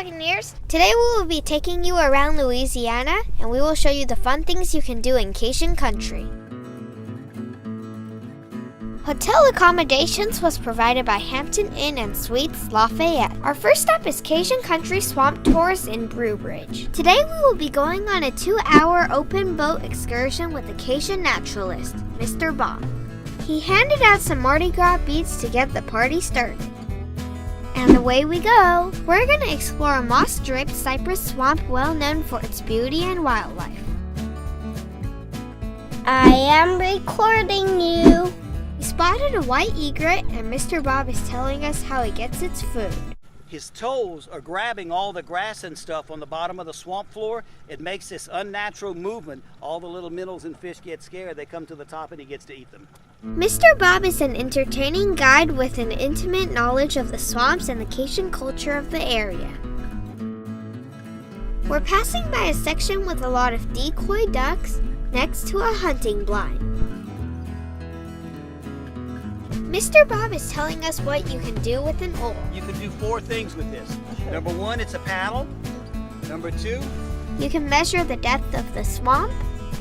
Buccaneers! Today we will be taking you around Louisiana and we will show you the fun things you can do in Cajun country. Hotel accommodations was provided by Hampton Inn and Suites Lafayette. Our first stop is Cajun Country Swamp Tours in Brew Bridge. Today we will be going on a 2-hour open boat excursion with a Cajun naturalist, Mr. Bob. He handed out some Mardi Gras beads to get the party started. And away we go! We're going to explore a moss-draped cypress swamp well known for its beauty and wildlife. I am recording you. We spotted a white egret and Mr. Bob is telling us how he gets its food. His toes are grabbing all the grass and stuff on the bottom of the swamp floor. It makes this unnatural movement. All the little minnows and fish get scared. They come to the top and he gets to eat them. Mr. Bob is an entertaining guide with an intimate knowledge of the swamps and the Cajun culture of the area. We're passing by a section with a lot of decoy ducks next to a hunting blind. Mr. Bob is telling us what you can do with an oar. You can do 4 things with this. Number 1, it's a paddle. Number 2, you can measure the depth of the swamp.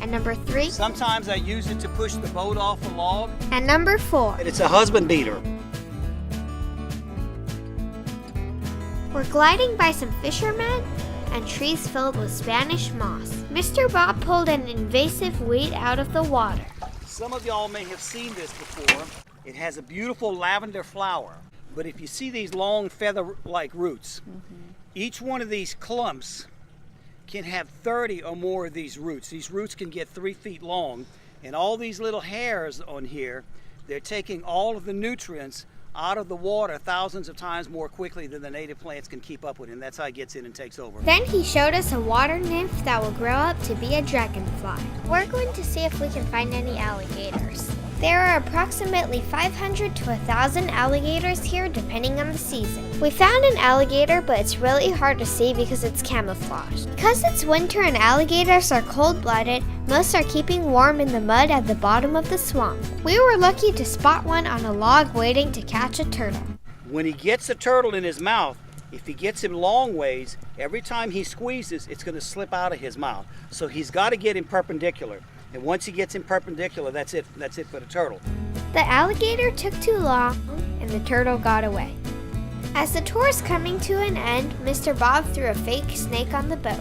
And number 3, sometimes I use it to push the boat off a log. And number 4, and it's a husband beater. We're gliding by some fishermen and trees filled with Spanish moss. Mr. Bob pulled an invasive weed out of the water. Some of y'all may have seen this before. It has a beautiful lavender flower. But if you see these long feather-like roots, each one of these clumps can have 30 or more of these roots. These roots can get 3 feet long, and all these little hairs on here, they're taking all of the nutrients out of the water thousands of times more quickly than the native plants can keep up with, and that's how it gets in and takes over. Then he showed us a water nymph that will grow up to be a dragonfly. We're going to see if we can find any alligators. There are approximately 500 to 1,000 alligators here depending on the season. We found an alligator, but it's really hard to see because it's camouflaged. Because it's winter and alligators are cold-blooded, most are keeping warm in the mud at the bottom of the swamp. We were lucky to spot one on a log waiting to catch a turtle. When he gets a turtle in his mouth, if he gets him long ways, every time he squeezes, it's going to slip out of his mouth. So he's got to get him perpendicular. And once he gets him perpendicular, that's it for the turtle. The alligator took too long, and the turtle got away. As the tour is coming to an end, Mr. Bob threw a fake snake on the boat.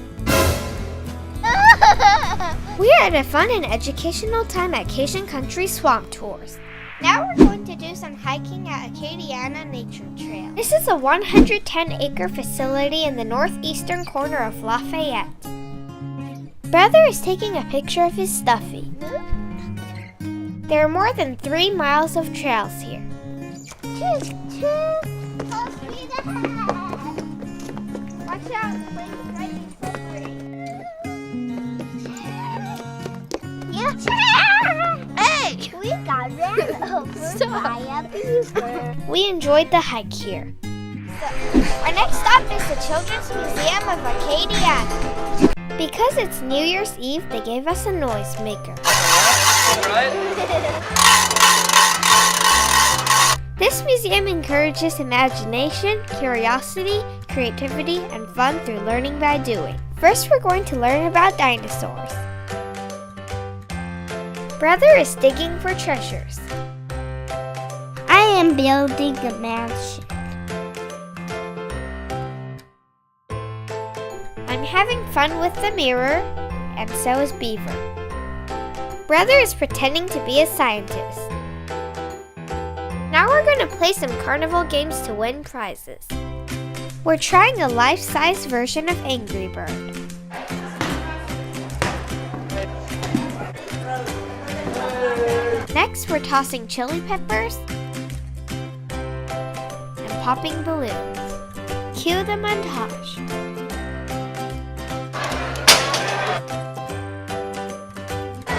We had a fun and educational time at Cajun Country Swamp Tours. Now we're going to do some hiking at Acadiana Nature Trail. This is a 110-acre facility in the northeastern corner of Lafayette. Brother is taking a picture of his stuffy. There are more than 3 miles of trails here. Full speed ahead. Watch out, the place is getting slippery. Yeah. Hey! We got ran over by a beaver. We enjoyed the hike here. Our next stop is the Children's Museum of Acadiana. Because it's New Year's Eve, they gave us a noisemaker. This museum encourages imagination, curiosity, creativity, and fun through learning by doing. First, we're going to learn about dinosaurs. Brother is digging for treasures. I am building a mansion. I'm having fun with the mirror, and so is Beaver. Brother is pretending to be a scientist. Now we're going to play some carnival games to win prizes. We're trying a life-size version of Angry Bird. Next, we're tossing chili peppers and popping balloons. Cue the montage.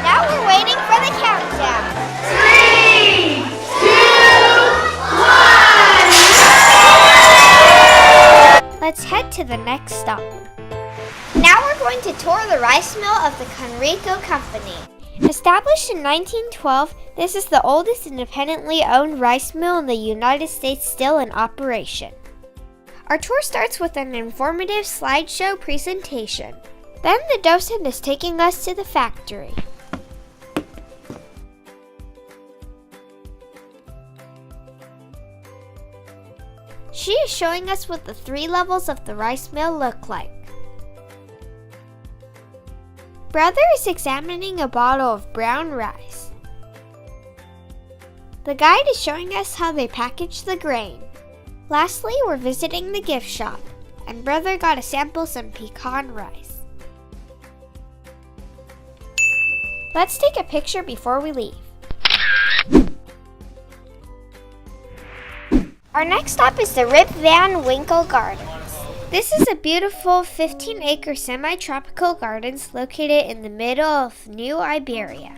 Now we're waiting for the countdown. 3, 2, 1. Let's head to the next stop. Now we're going to tour the rice mill of the Conrico Company. Established in 1912, this is the oldest independently owned rice mill in the United States still in operation. Our tour starts with an informative slideshow presentation. Then the docent is taking us to the factory. She is showing us what the 3 levels of the rice mill look like. Brother is examining a bottle of brown rice. The guide is showing us how they package the grain. Lastly, we're visiting the gift shop, and Brother got to sample some pecan rice. Let's take a picture before we leave. Our next stop is the Rip Van Winkle Gardens. This is a beautiful 15-acre semi-tropical gardens located in the middle of New Iberia.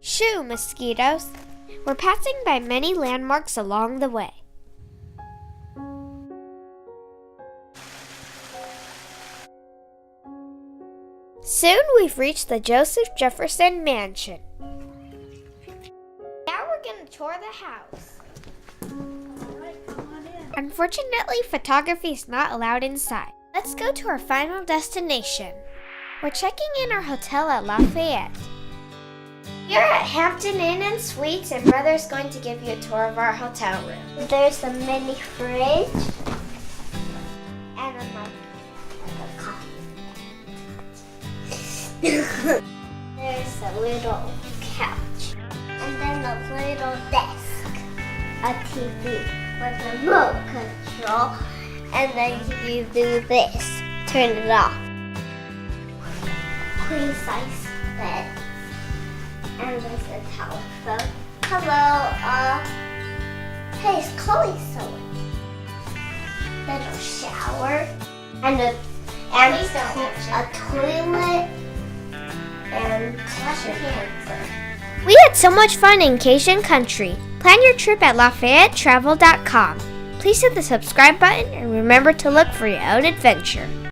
Shoo, mosquitoes! We're passing by many landmarks along the way. Soon we've reached the Joseph Jefferson Mansion. Now we're gonna tour the house. Unfortunately, photography is not allowed inside. Let's go to our final destination. We're checking in our hotel at Lafayette. You're at Hampton Inn and Suites, and Brother's going to give you a tour of our hotel room. There's a mini fridge and a coffee. There's a little couch and then a little desk, a TV with a remote control, and then you do this, turn it off. Queen size bed, and there's a telephone. Hello, hey, is Chloe sewing? Little shower, and a toilet, and wash your hands. We had so much fun in Cajun country. Plan your trip at LafayetteTravel.com. Please hit the subscribe button and remember to look for your own adventure.